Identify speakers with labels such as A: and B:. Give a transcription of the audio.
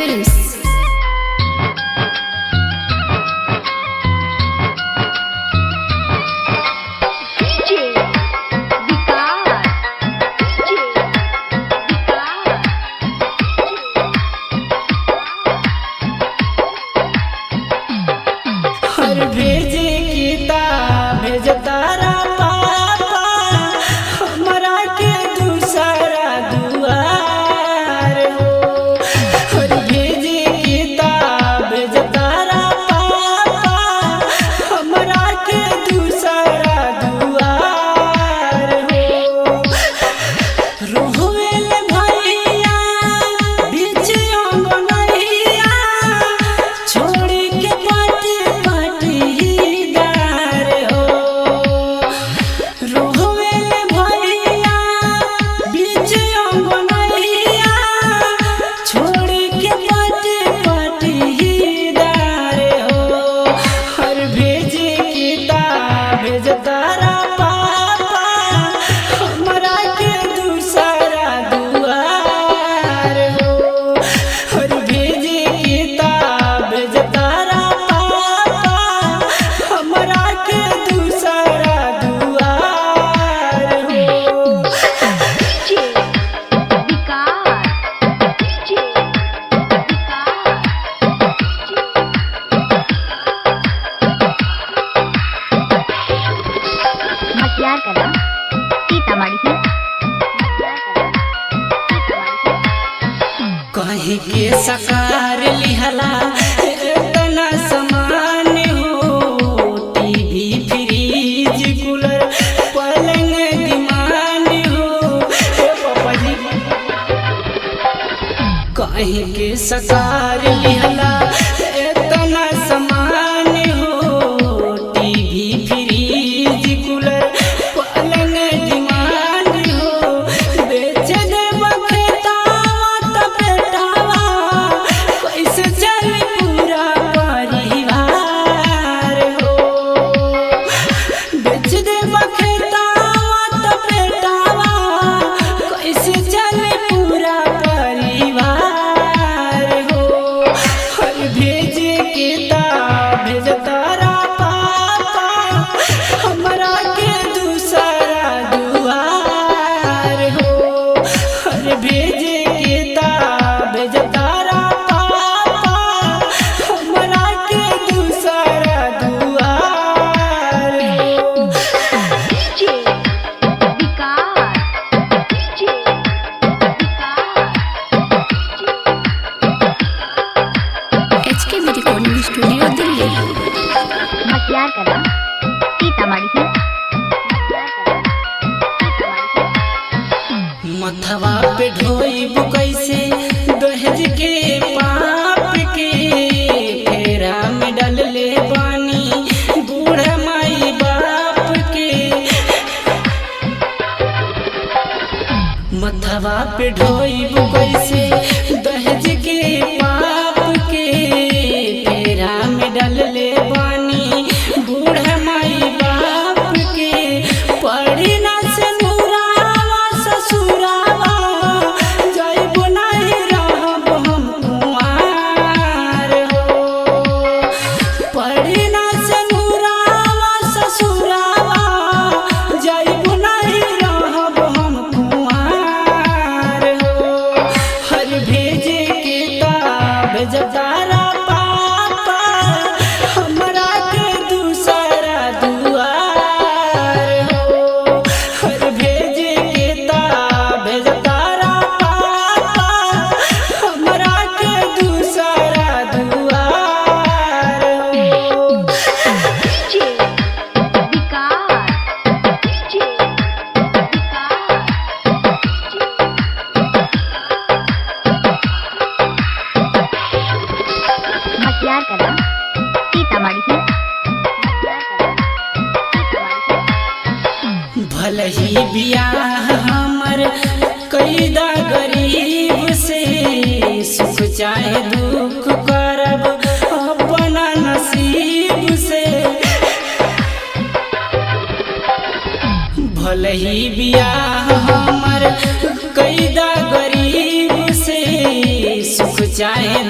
A: Films।
B: भेजे किताब भेज तारा पापा हमरा के दूसरा दुआर हो। और भेजे किताब भेज तारा पापा हमरा के दूसरा दुआर हो। रोवेल भैया बीच अंगनैया छोड़ के कहीं के सकार लिहला इतना समान हो। टीवी फ्रिज कूलर पलंग दीवान हो। पापा जी कहीं के सकार लिहला इतना समान हो। टीवी फ्रिज कूलर पलंग दीवान हो। बेच दे
A: स्टूडियो दिल्ली
B: मथवा पे ढोइब कैसे दहेज के पाप के फेरा में डाल ले बानी बूढ़ा माई बाप के। मथवा पे ढोइब कैसे दहेज के पाप के फेरा में डाल ले बानी बूढ़ा माई बाप के। पड़ी ना से नूरावा ससुरावा जाइब नहीं रहब हम कुंवार हो। पड़ी ना से नूरावा ससुरावा जाइब नहीं रहब हम कुंवार हो। हर भेजे किताब भेज तारा पापा हमरा के दूसरा दुआर हो। हर भेजे किताब भेज तारा पापा हमरा के दूसरा दुआर हो। भले ही बियाह हमर कैदा गरीब से सुख चाहे दुख करब अपना नसीब से। भले ही बियाह हमर कैदा गरीब से सुख चाहे